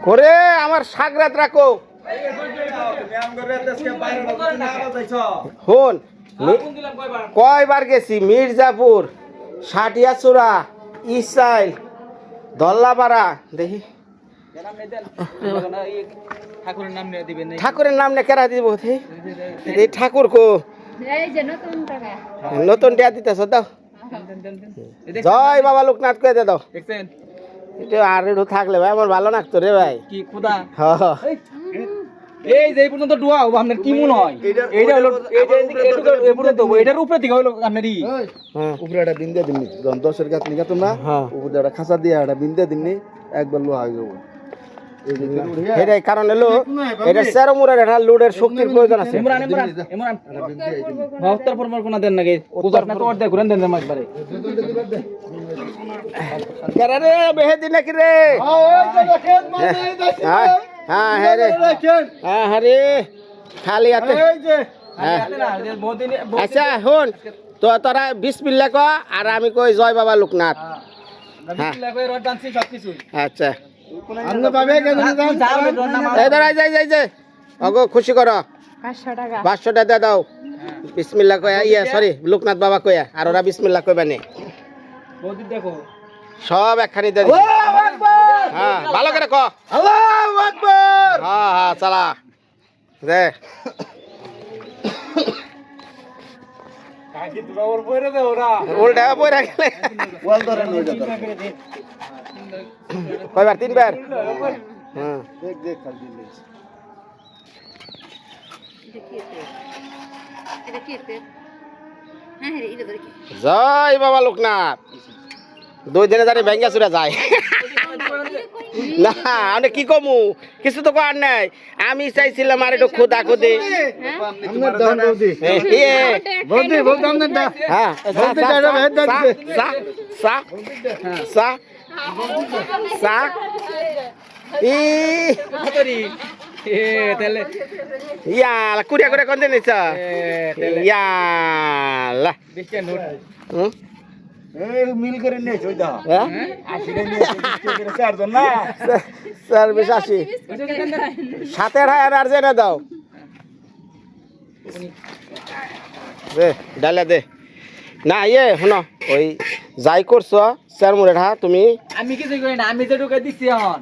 করে আমার সাগরাত রাখো হন কয়বার গেছি মির্জাপুর সাটিয়াচূড়া ইসাইল দল্লাপাড়া দেখি ঠাকুরের নাম নে কেরা দিব এই ঠাকুর কো নতুন টিয়া দিতেছ দাও জয় বাবা লোকনাথ কয়ে দে দাও এটা আর একটু থাকলে ভাই আমার ভালো লাগতো রে ভাই কি খুদা এই যে পর্যন্ত ডুয়া হবে আপনার কি মনে হয় এইটা হলো এই পর্যন্ত এটার উপরে দিকে হলো আপনারই উপরে একটা বিন্দু দিননি 10 গাছ নিগা তোমরা উপরে একটা খাঁচা দিয়ে একটা বিন্দু দিননি একবার লোহা হয়ে যাবে এটাই কারণ হলো এটা সেরমুরের একটা লোডের শক্তির প্রয়োজন আছে ইমরান ভাবতার পর কোন দেন নাকি পূজার না তো অর্ধে ঘুরেন দেন একবারে কেরা রে মেহেদি নাকি রে হ্যাঁ হ্যাঁ রে হ্যাঁ হ্যাঁ রে খালি হাতে আচ্ছা শুন তো তোরা বিসমিল্লাহ ক আর আমি কই জয় বাবা লোকনাথ আচ্ছা খুশি করো 500 টাকা দিয়ে দাও বিসমিল্লাহ কয়া ইয়া সরি লোকনাথ বাবা কয়া আর ওরা বিসমিল্লাহ কইবা নে সব একখানি দে হ্যাঁ ভালো করে ক আল্লাহু আকবার হ্যাঁ হ্যাঁ চালা দে উল্টা পয়রা গেলে কয়বার 3 বার হ্যাঁ দেখ খালি জয় বাবা লোকনাথ 2 দিনে জানি ব্যাঙ্গা চুরা যায় না আমি কি কমু কিছু তো কর নাই আমি চাইছিলাম আর একটু খোদা খোদে ইয়ালা কুড়িয়া করে কোন দিন ইয়ালা মিল করে নিয়ে চইদা 80 নিয়ে 4 না সার্ভিস 80 7 আর জেনে দাও দে ডালে দে না ইয়ে শুনো ওই যাই করছো চারমুড়ে ঢা তুমি আমি কিছু করি না আমি যে ঢুকে দিচ্ছি এখন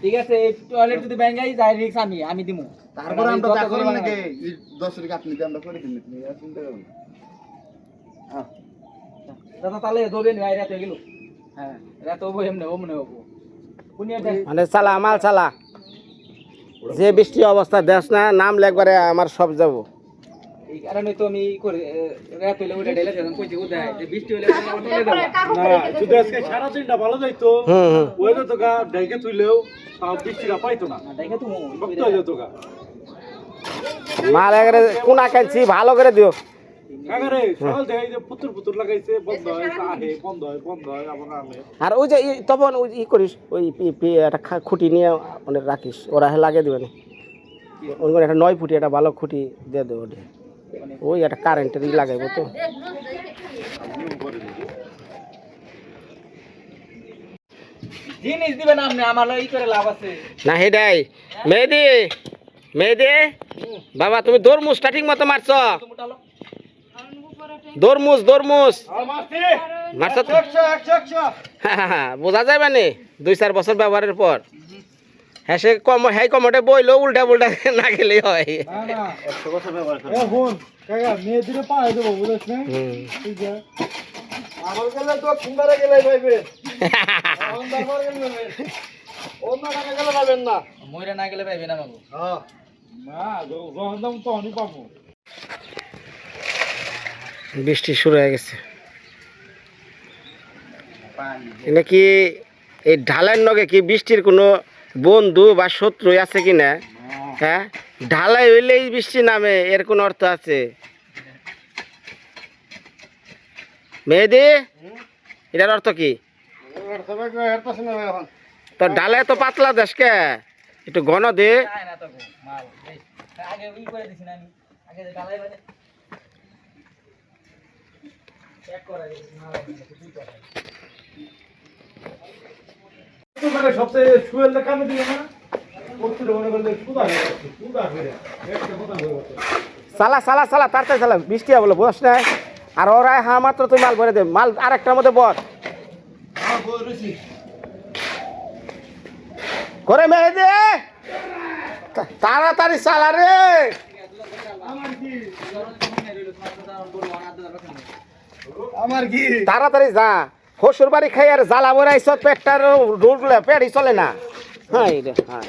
ঠিক আছে টয়লেট যদি ব্যাঙ্গাই যাই রিক্স আমি দিমু তারপর আমরা তা করব নাকি 10 টাকা আপনি আমরা করে দিন তুমি চিন্তা করুন হ্যাঁ দাদা তাহলে ধরে নি রাতে গেল হ্যাঁ রাতে হবো এমনি ওমনে হবো মানে চালা মাল চালা যে বৃষ্টি অবস্থা দেশ না নাম একবারে আমার সব যাব এই কারণে তো আমি করে রাত হইলে ওটা ঢেলে দিলাম কইতে উদাই যে বৃষ্টি হইলে আমি ঢেলে দেব না যদি আজকে সারা দিনটা ভালো যাইতো ওই তো গা ডাইকে তুইলেও সব বৃষ্টিটা পাইতো না ডাইকে তো ভক্ত হয়ে যেত গা মাল একবারে কোনা কানছি ভালো করে দিও আরে সকাল থেকে যে পুতুর লাগাইছে বন্ধ হয় আহে বন্ধ হয় আবার আনে আর ওই যে তখন ওই ই করিস ওই একটা খুঁটি নিয়ে অনেক রাখিস ওরা লাগিয়ে দিবে না ওই একটা 9 ফুটি একটা ভালো খুঁটি দিয়ে দেবো ওই একটা কারেন্টের ই লাগাইবো তো জিনিস দিবেন আপনি আমার ই করে লাভ আছে না হেডাই মেহেদি বাবা তুমি দরমুজটা ঠিক মতো মারছো দরমুজ মারছো তো বোঝা যায় মানে 2-4 বছর ব্যবহারের পর হ্যাঁ সে কমটে বইলো উল্টা না গেলেই হয় মইরা না গেলে পাইবে না বাবু বৃষ্টি শুরু হয়ে গেছে এটা কি এই ঢালাইয়ের নগে কি বৃষ্টির কোনো বন্ধু বা শত্রু আছে কিনা হ্যাঁ ঢালাই হইলেই বৃষ্টি নামে এর কোন অর্থ আছে মেহেদি এটার অর্থ কি তো ঢালাই তো পাতলা দেশকে একটু ঘন দে মানে সবচেয়ে সুয়েলটা কামে দিবে না প্রত্যেকটা মনে করলে সুদা হয়ে যাচ্ছে সুদা হয়ে একটা কথা হয়ে যাচ্ছে চালা চালা চালা তাড়াতাড়ি চালা বৃষ্টি বলে বস না আর ওরা হ্যাঁ মাত্র তুই মাল ভরে দে মাল আরেকটার মধ্যে বর করে মেহেদি তাড়াতাড়ি চালা রে আমার কি তাড়াতাড়ি যা হসুর বাড়ি খাই আর জ্বালা বড়াই সব পেটটার রোডগুলো পেটই চলে না হ্যাঁ এই রে, হ্যাঁ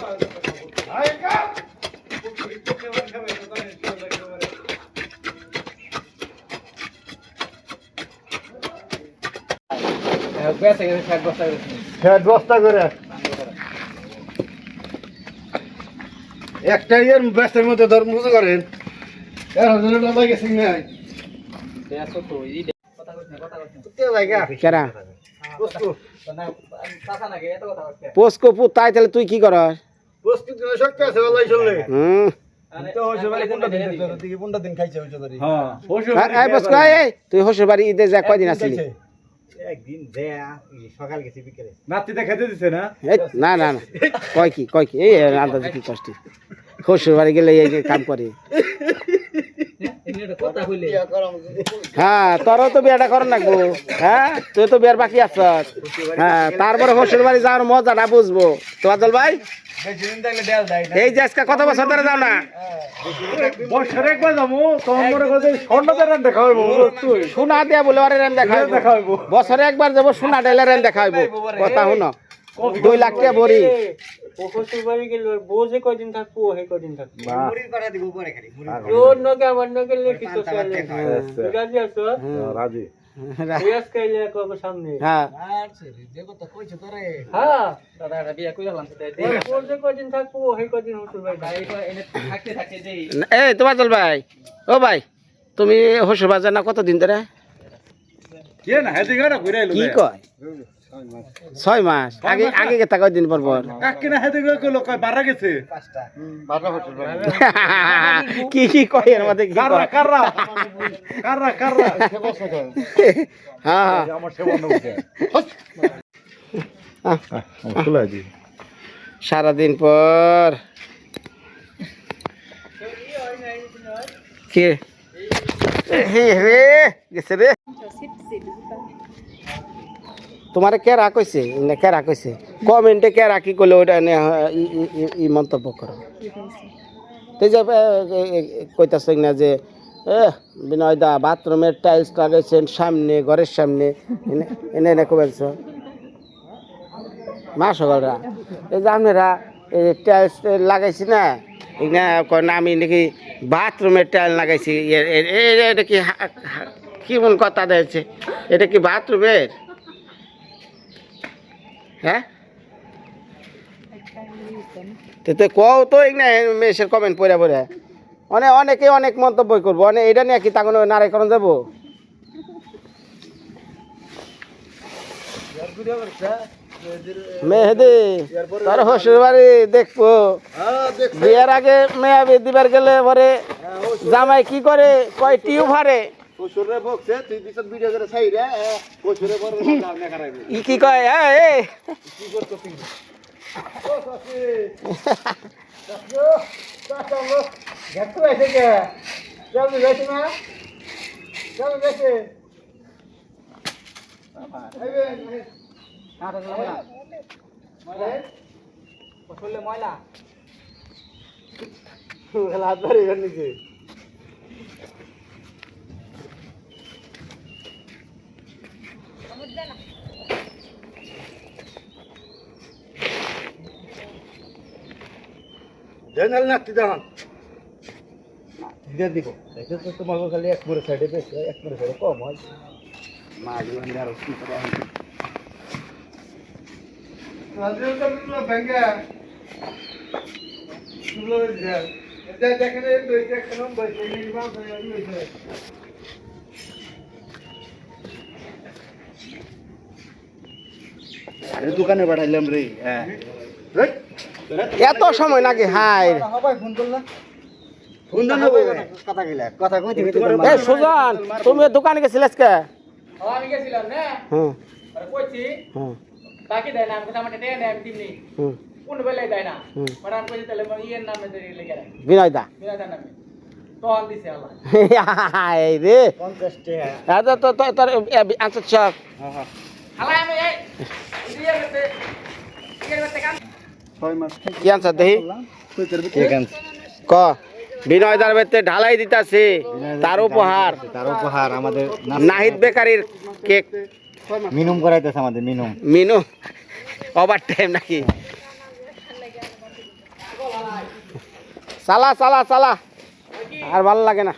বেঁচে গেছে 60 বস্তা করে হ্যাঁ 10টা করে একটা ইয়ার ব্যস্তের মধ্যে ধর মুজো করেন এর হাজার টাকা গেছে নাই দেখো তো এই কথা কইছ না কথা কইছ না কে জায়গা কেরা বস্তু না পাছা নাকি এত কথা কইছ পোস্কো পু তাই তাহলে তুই কি করস বস্তু দিন শক্তি আছে আল্লাহ চললে হুম তো হইছে বাড়ি কোনটা দিন খাইছে দিকে কোনটা দিন খাইছে হইছে বাড়ি হ্যাঁ এই পোস্কো এই তুই হসুর বাড়ি ঈদে যা কয়দিন আসলি একদিন দেয়া সকাল গেছে বিকেলে নাতিতে খেতে দিছে না এই, না না না কয় কি এই আন্দাজ কি কষ্ট হসুর বাড়ি গেলে এই যে কাম করে এটা কথা কইলে হ্যাঁ তোরও তো বিয়াটা করার লাগবো হ্যাঁ তুই তো বিয়ার বাকি আছ হ্যাঁ তারপরে হসুর বাড়ি যাওয়ার মজাটা বুঝবো তো আজল ভাই বেশি দিন থাকলে দেয়া যায় না এই যে আজকে কত বছর ধরে যাও না বছরে একবার যাবো তোমার মনে করছে স্বর্ণদের রান দেখা হইব তুই সোনা দিয়া বলে আরে রেন দেখা হইবো। দেখা হইবো। বছরে একবার যাবো সোনা ডেলে রেন দেখা হইব কথা শুনো 2 লাখ টাকা ভরি শ্বশুর বাড়ি গেল বসে কদিন থাকবো হে কদিন থাকবো মুড়ি করা দিব পরে খালি তোর নকে আমার নকে লেখি তো চলে রাজি আছো রাজি রিয়াজ কাইলে কবে সামনে হ্যাঁ হ্যাঁ দাদা এটা বিয়া কইলাম সেটা বসে কদিন থাকবো হে কদিন শ্বশুর বাড়ি ভাই এনে থাকতে থাকতে দেই এই তোমার আজল ভাই ও ভাই তুমি হসুর বাজার না কতদিন ধরে কে না হেদি গড়া ঘুরে আইলো কি কয় 6 মাস আগে আগে গেতা কয়দিন পর পর কাকে না হেদি গড়া কইলো কয় 12 গেছে 5টা হোটেল কি কয় এর মধ্যে কি কয় কাররা সে বসে কয় হ্যাঁ হ্যাঁ আমার সে বন্ধ উঠে খুলে দি সারাদিন পর কে হে রে গেছে রে তোমারে কেরা কইছে না কেরা কইছে কমেন্টে কেরা কি করলে ওইটা ই মন্তব্য করো তুই যে কইতাছ না যে বিনয় দা বাথরুমের টাইলস লাগাইছেন সামনে ঘরের সামনে এনে এনে কবেছ মা সকলরা এই যে আপনারা টাইলস লাগাইছি না এখানে কয় না আমি নাকি বাথরুমের টাইল লাগাইছি এটা কি কি মন কথা দিয়েছে এটা কি বাথরুমের হ্যাঁ তো কও তো এখানে মেসের কমেন্ট পড়ে পড়ে অনেকে অনেক মন্তব্য করবো অনেক এটা নিয়ে কি তা কোনো নারীকরণ যাবো মেহেদি তোর হসুর বাড়ি দেখবো বিয়ের আগে মেয়া দিবার গেলে পরে জামাই কি করে কয় টিউ ভারে শ্বশুরে বকছে তুই বিছত ভিডিও করে ছাই রে শ্বশুরে বড় না করাইবি ই কি কয় এ কি করছ তুই ও সসি চাচা গেট এসে কে জলদি গেছে না জলদি গেছে ময়লা হাত ধরে নিচে জেনারেল নাতি দাঁড়ান দিয়ে দিব এটা তো তোমাকে খালি এক মোড়ে সাইডে বেশি এক মোড়ে সাইডে কম হয় মাগুলো আমি আর কি করে আমি রাজের তো পুরো ভেঙ্গা পুরো যা এটা দেখেন এই দুইটা কেমন বসে নির্মাণ হয়ে গেছে আরে দোকানে পাঠাইলাম রে হ্যাঁ এত সময় নাকি হাই সবাই ফোন করলা ফোন দাও কথা কইলা কথা কইতে এ সুজন তুমি দোকানে গেছিলে আজকে আমি গেছিলাম না হুম আরে কইছি হুম বাকি দেয় না আমি কথা আমার টেনে আমি দিমনি হুম কোন বেলায় দেয় না হুম। মারান করে তাহলে ইয়ের নামে লিখে রাখ বিনয় দা বিরাদার নামে তখন দিছে আল্লাহ এই রে 50 টাকা আচ্ছা তো তোর আনসার চক হালাই আমি এই দিয়ে করতে ইয়ের করতে কাম 6 মাস কি আনসার দেখি ঠিক ক বিনয় দার বেতে ঢালাই দিতাছে তার উপহার তার উপহার আমাদের নাহিদ বেকারির কেক মিনুম করাইতেছে আমাদের মিনুম মিনু ওভার টাইম নাকি চালা চালা চালা আর ভালো লাগে না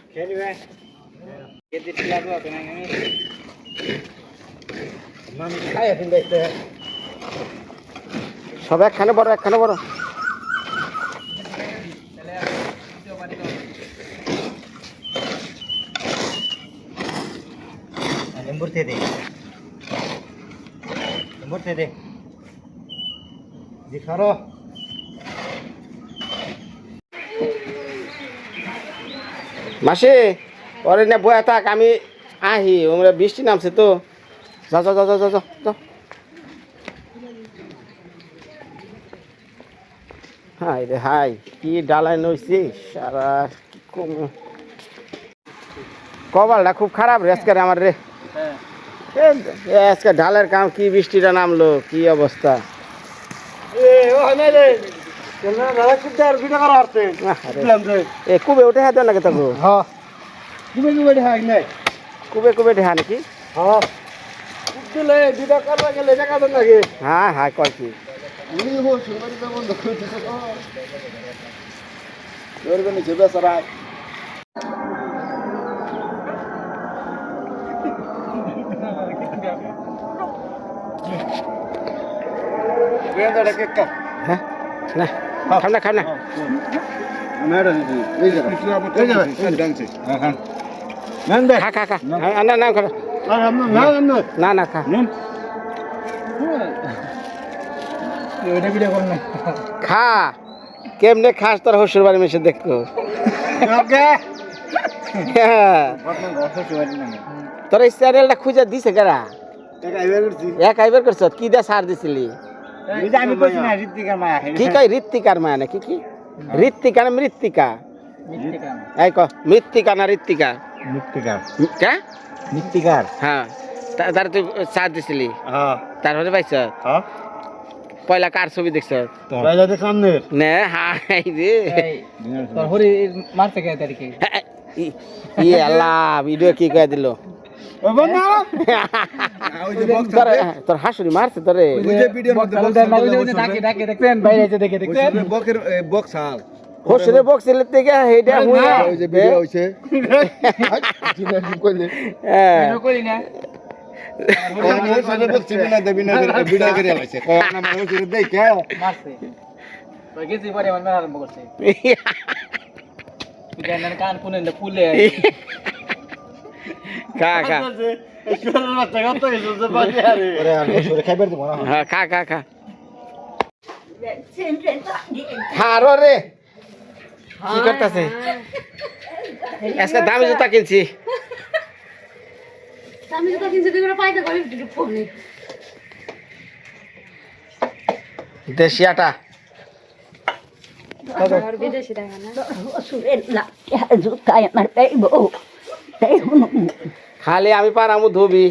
সব একখানে বড় একখানে বড় লেম্বুর থেকে দে লেম্বুর থেকে দে দিখারো মাসি ওরে না বয়া থাক আমি আহি ওমরা বৃষ্টি নামছে তো যাও যাও যাও যাও যাও যাও হাই রে হাই কি ডালাই নইছি সারা কি কম কপালটা খুব খারাপ রে আজকে আমার রে আজকে ঢালের কাম কি বৃষ্টিটা নামলো কি অবস্থা এ কুবে উঠে হাতে নাকি তবু কুবে কুবে হাই নাই কুবে কুবে ঢেহা নাকি হ্যাঁ দিলে দুটা কারবা গেলে টাকা দেন নাকি হ্যাঁ হ্যাঁ কয় কি উনি হো সুন্দরতা বন্ধ করে দিতে তো ওর কোন যেবে সরাই বেন্দাটা কেক কা হ্যাঁ না খাম না খাম না ম্যাডাম এই যাবে এই যাবে এই ডাংছে হ্যাঁ নেন দে খা খা খা না না খা না না খা ওইটা ভিডিও করুন না খা কেমনে খাস তোর হসুর বাড়ি মেশে দেখো ওকে হ্যাঁ। তোর এই চ্যানেলটা খুঁজে দিছে কারা টাকা আইবার করছি এক আইবার করছ কি দা সার দিছিলি এই যে আমি কইছি না ঋতিকা মায়া কি কই ঋত্বিকার মায়া না কি কি ঋত্বিকা না মৃত্তিকা এই ক মৃত্তিকা না ঋত্বিকা মৃত্তিকার কে মৃত্তিকার হ্যাঁ তার তুই সার দিছিলি হ্যাঁ তারপরে পাইছ হ্যাঁ পয়লা কার ছবি দেখছ পয়লা দেখ সামনে নে হাই রে তোর হরি মারতে কে তারিখে ই আল্লাহ ভিডিও কি কয়ে দিল ও বন্ধু ওই যে বক্স তোর হাসুরি মারছে তোরে ওই যে ভিডিওর মধ্যে বক্স ডাকে ডাকে দেখবেন বাইরে এসে দেখে দেখবেন বকের বক্স হাল হসুরে বক্সের থেকে হেডা হুইয়া ওই যে ভিডিও হইছে জিনা কি কইলে হ্যাঁ করি না ওই সাথে বক্স বিনা দেবি না ভিডিও করে আইছে কয় না মানে ওই দেই কে মারছে ওই গেছি পরে আমার মেলা আরম্ভ করছে তুই জানেন কান কোনে ফুলে খা খা ওরে আর বছরে খাইবার দিব না হ্যাঁ খা খা খা হারো রে কি করতেছে আজকে দামি জুতা কিনছি আমি তো কিনছি তুই করে পাইতে করি ফোনে দেশি আটা আর বিদেশি দেখা না সুরের জুতায় আমার পাইব তাই খালি আমি পারামু ধুবি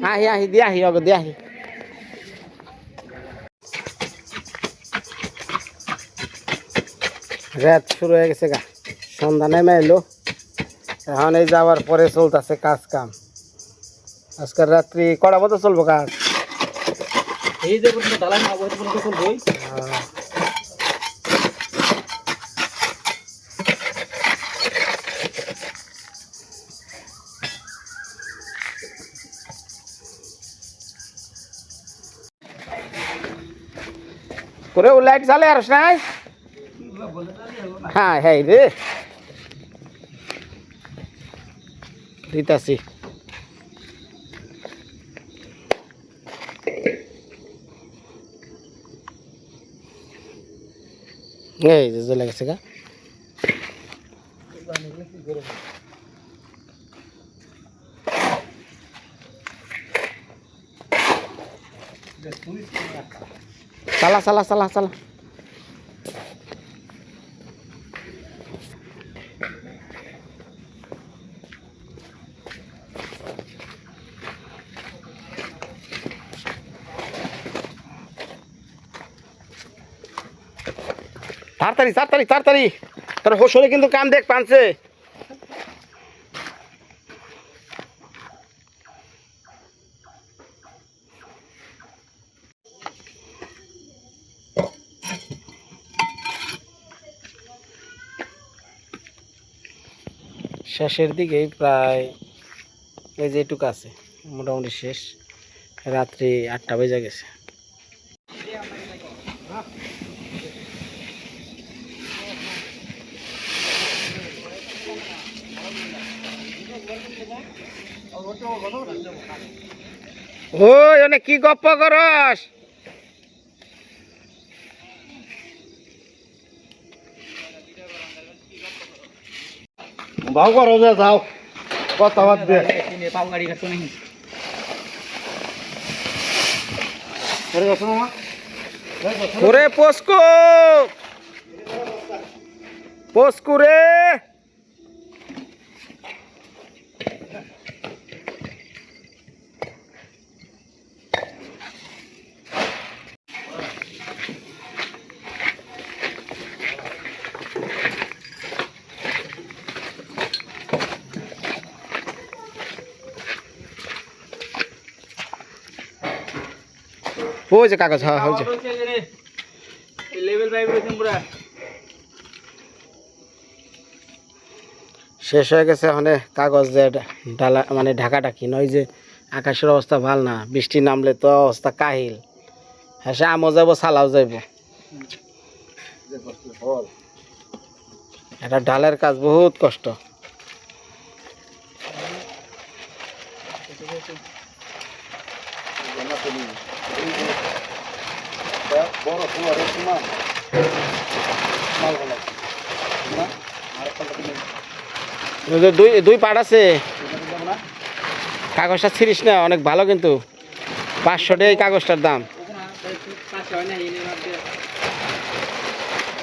আহি আহি দি আহি অগ দি আহি রাত শুরু হয়ে গেছে গা সন্ধ্যা নেমে এলো এখন এই যাওয়ার পরে চলতেছে কাজ কাম আজকাল রাত্রি কটা মতো চলবো কাজ এই যে পর্যন্ত দালান না ওই পর্যন্ত চলবই করে ও লাইট জ্বালে আর নাই হ্যাঁ হ্যাঁ রে দিতাছি এই যে জ্বলে গেছে গা চালা চালা চালা চালা তাড়াতাড়ি তাড়াতাড়ি তাড়াতাড়ি তোর হোসলে কিন্তু কাম দেখ পানছে শেষের দিকেই প্রায় এই যে এটুকু আছে মোটামুটি শেষ রাত্রি 8টা বেজে গেছে ওই অনেক কি গপ্প করস ভাও করো যে যাও কথা বাদ দে পাও গাড়ি কাটতো নাকি করে গেছো মামা ওরে পোস্কো পোস্কো রে ওই যে কাগজ হ্যাঁ হয়েছে লেভেল 5 রয়েছে পুরা শেষ হয়ে গেছে ওখানে কাগজ যে ডালা মানে ঢাকাঢাকি নয় যে আকাশের অবস্থা ভাল না বৃষ্টি নামলে তো অবস্থা কাহিল হ্যাঁ সে আমও যাবো সালাও যাইব এটা ডালের কাজ বহুত কষ্ট বড় তোমার তোমার মাল ভালো না আর দুই দুই পাট আছে কাগজটা ছিড়িস না অনেক ভালো কিন্তু 500 টাকা এই কাগজটার দাম পাঁচশো হয় না এনে বাদ দিয়ে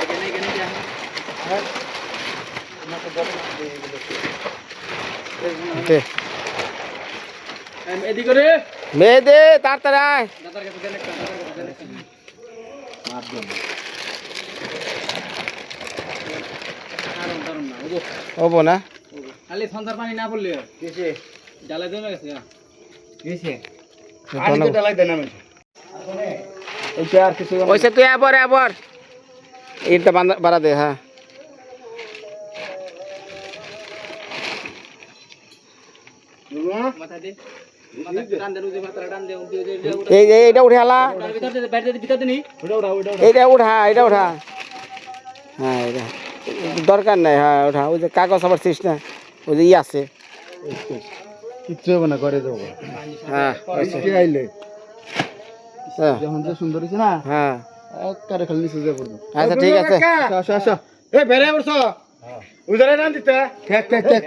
এখানে এখানে যা দে। এদিকে করে মেয়ে দে তাড়াতাড়ি আয় দাদার কাছে দেন একটা দাদার কাছে দেন একটা মাধ্যম দারুন না ওগো হবো না খালি সন্ধ্যার পানি না পড়লে কিসে জ্বালা জমে গেছে কিসে আজকে ডালাই দেন আমি এইটা আর কিছু ওইসে তুই আবার এটা বাড়া দে হ্যাঁ মাথা দে মাথা টান দে রুজে মাথা টান দে এই যে এইটা উঠে আলা ভিতর দে ব্যাট দে ভিতর দে নি এইটা উঠা হ্যাঁ এটা দরকার নাই হ্যাঁ ওঠা ওই যে কাগজ আবার ছিস না ওই যে ই আছে কিচ্ছু হবে না করে দেবো হ্যাঁ কে আইলে হ্যাঁ যখন যে সুন্দর হয়েছে না হ্যাঁ কারে খালি নিচে যা পড়বো আচ্ছা ঠিক আছে আসো আসো এ বেরে বসো উদারে না দিতে ঠিক ঠিক ঠিক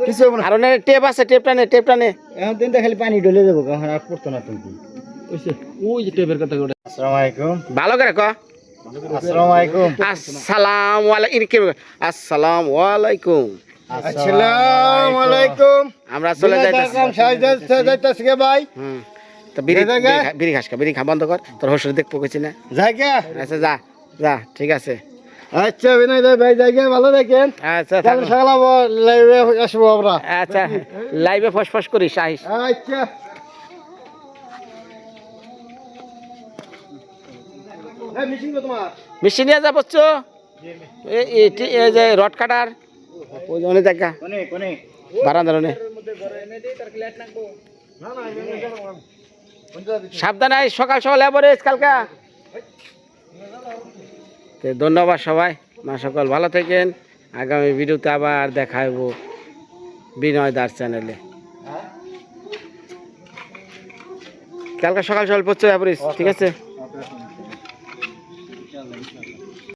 কিছু হবে না আর ওখানে টেপ আছে টেপটা নে এখন দিনটা খালি পানি ঢলে যাবো এখন আর পড়তো না তুমি ওইসে ওই যে টেপের কথা গোটা আসসালামু আলাইকুম ভালো করে ক আসসালামু আলাইকুম আসসালামু আলাইকুম আসসালামু আলাইকুম আসসালামু আলাইকুম আমরা চলে যাইতাছি কাম যাইতাছি কে ভাই হুম তো বিড়ি খা বন্ধ কর তোর হোসরে দেখবো কইছি না যাই কে আচ্ছা যা যা ঠিক আছে আচ্ছা বিনয় ভাই যাই কে ভালো দেখেন আচ্ছা কাল সকালে লাইভে আসবো আমরা আচ্ছা লাইভে ফসফস করিস আহিস আচ্ছা এই মিশিং কো তোমার মিষ্টি নিয়ে যা বচ্চ এই যে রড কাটার ওই অনেক জায়গা কোনে কোনে বারান্দার অনেক সাবধানে আইস সকাল সকাল এভারেজ কালকা তো ধন্যবাদ সবাই মা সকল ভালো থাকেন আগামী ভিডিওতে আবার দেখা হইব বিনয় দাস চ্যানেলে কালকা সকাল সকাল পড়ছে এভারেজ ঠিক আছে